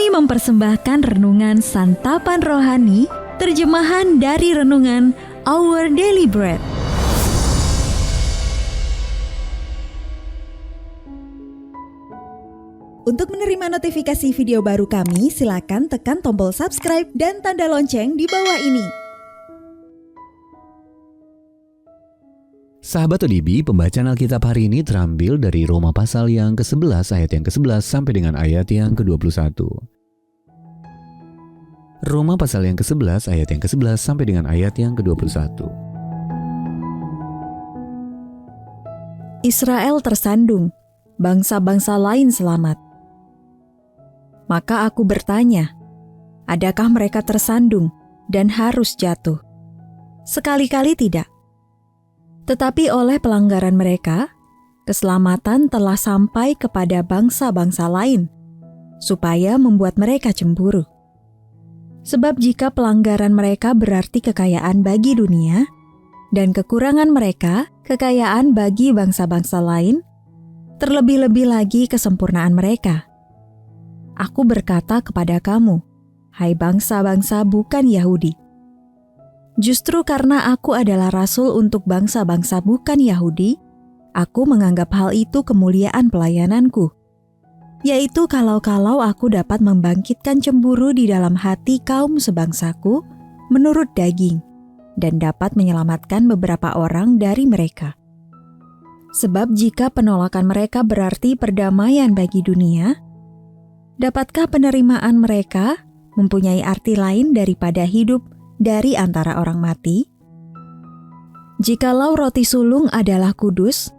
Kami mempersembahkan renungan Santapan Rohani, terjemahan dari renungan Our Daily Bread. Untuk menerima notifikasi video baru kami, silakan tekan tombol subscribe dan tanda lonceng di bawah ini. Sahabat ODB, pembacaan Alkitab hari ini terambil dari Roma pasal yang ke-11 ayat yang ke-11 sampai dengan ayat yang ke-21. Roma pasal yang ke-11 ayat yang ke-11 sampai dengan ayat yang ke-21. Israel tersandung, bangsa-bangsa lain selamat. Maka aku bertanya, adakah mereka tersandung dan harus jatuh? Sekali-kali tidak. Tetapi oleh pelanggaran mereka, keselamatan telah sampai kepada bangsa-bangsa lain, supaya membuat mereka cemburu. Sebab jika pelanggaran mereka berarti kekayaan bagi dunia, dan kekurangan mereka kekayaan bagi bangsa-bangsa lain, terlebih-lebih lagi kesempurnaan mereka. Aku berkata kepada kamu, hai bangsa-bangsa bukan Yahudi, justru karena aku adalah rasul untuk bangsa-bangsa bukan Yahudi, aku menganggap hal itu kemuliaan pelayananku. Yaitu kalau-kalau aku dapat membangkitkan cemburu di dalam hati kaum sebangsaku menurut daging, dan dapat menyelamatkan beberapa orang dari mereka. Sebab jika penolakan mereka berarti perdamaian bagi dunia, dapatkah penerimaan mereka mempunyai arti lain daripada hidup dari antara orang mati? Jikalau roti sulung adalah kudus,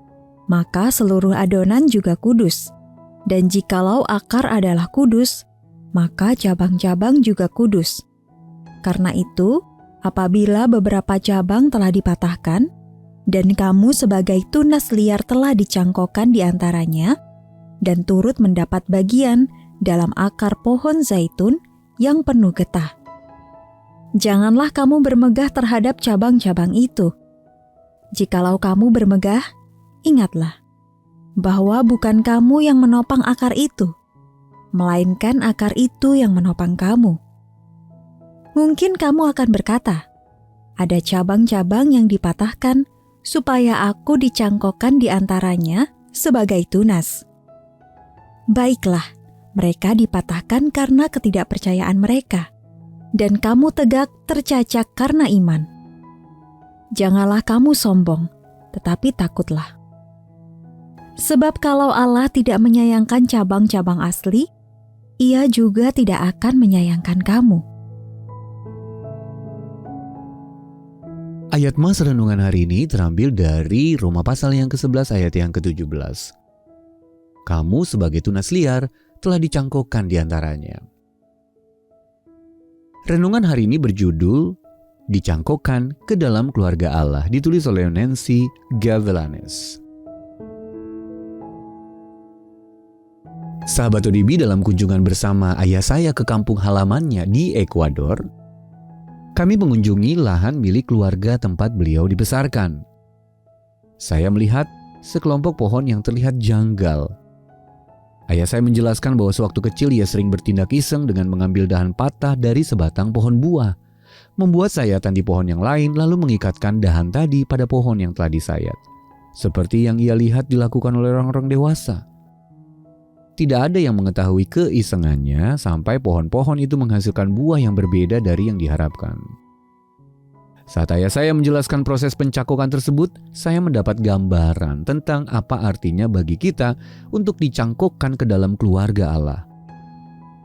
maka seluruh adonan juga kudus. Dan jikalau akar adalah kudus, maka cabang-cabang juga kudus. Karena itu, apabila beberapa cabang telah dipatahkan, dan kamu sebagai tunas liar telah dicangkokkan di antaranya, dan turut mendapat bagian dalam akar pohon zaitun yang penuh getah, janganlah kamu bermegah terhadap cabang-cabang itu. Jikalau kamu bermegah, ingatlah bahwa bukan kamu yang menopang akar itu, melainkan akar itu yang menopang kamu. Mungkin kamu akan berkata, ada cabang-cabang yang dipatahkan supaya aku dicangkokkan di antaranya sebagai tunas. Baiklah, mereka dipatahkan karena ketidakpercayaan mereka, dan kamu tegak tercacak karena iman. Janganlah kamu sombong, tetapi takutlah. Sebab kalau Allah tidak menyayangkan cabang-cabang asli, Ia juga tidak akan menyayangkan kamu. Ayat mas renungan hari ini terambil dari Roma pasal yang ke-11 ayat yang ke-17. Kamu sebagai tunas liar telah dicangkokkan di antaranya. Renungan hari ini berjudul Dicangkokkan ke dalam keluarga Allah, ditulis oleh Nancy Gavilanes. Sahabat ODB, dalam kunjungan bersama ayah saya ke kampung halamannya di Ekuador, kami mengunjungi lahan milik keluarga tempat beliau dibesarkan. Saya melihat sekelompok pohon yang terlihat janggal. Ayah saya menjelaskan bahwa sewaktu kecil ia sering bertindak iseng dengan mengambil dahan patah dari sebatang pohon buah, membuat sayatan di pohon yang lain lalu mengikatkan dahan tadi pada pohon yang telah disayat, seperti yang ia lihat dilakukan oleh orang-orang dewasa. Tidak ada yang mengetahui keisengannya sampai pohon-pohon itu menghasilkan buah yang berbeda dari yang diharapkan. Saat ayah saya menjelaskan proses pencangkokan tersebut, saya mendapat gambaran tentang apa artinya bagi kita untuk dicangkokkan ke dalam keluarga Allah.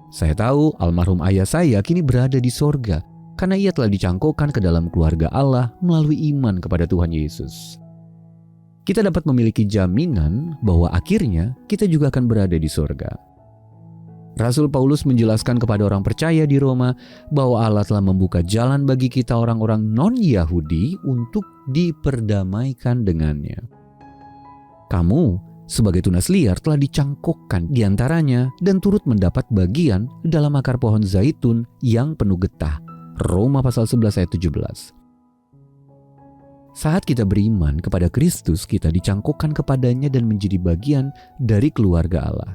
Saya tahu almarhum ayah saya kini berada di sorga karena ia telah dicangkokkan ke dalam keluarga Allah melalui iman kepada Tuhan Yesus. Kita dapat memiliki jaminan bahwa akhirnya kita juga akan berada di surga. Rasul Paulus menjelaskan kepada orang percaya di Roma bahwa Allah telah membuka jalan bagi kita orang-orang non-Yahudi untuk diperdamaikan dengannya. Kamu sebagai tunas liar telah dicangkokkan di antaranya dan turut mendapat bagian dalam akar pohon zaitun yang penuh getah. Roma pasal 11 ayat 17. Saat kita beriman kepada Kristus, kita dicangkokkan kepadanya dan menjadi bagian dari keluarga Allah.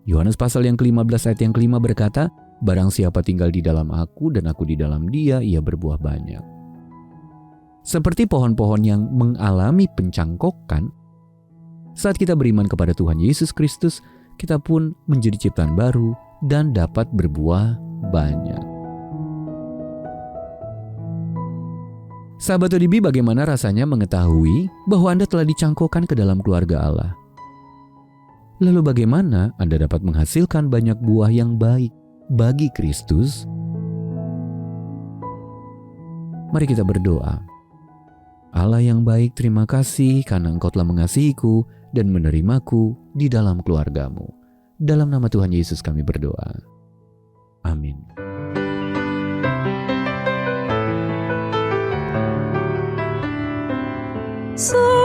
Yohanes pasal yang ke-15 ayat yang ke-5 berkata, "Barang siapa tinggal di dalam aku dan aku di dalam dia, ia berbuah banyak." Seperti pohon-pohon yang mengalami pencangkokan, saat kita beriman kepada Tuhan Yesus Kristus, kita pun menjadi ciptaan baru dan dapat berbuah banyak. Sahabat ODB, bagaimana rasanya mengetahui bahwa Anda telah dicangkokkan ke dalam keluarga Allah? Lalu bagaimana Anda dapat menghasilkan banyak buah yang baik bagi Kristus? Mari kita berdoa. Allah yang baik, terima kasih karena Engkau telah mengasihiku dan menerimaku di dalam keluargamu. Dalam nama Tuhan Yesus kami berdoa. Amin. So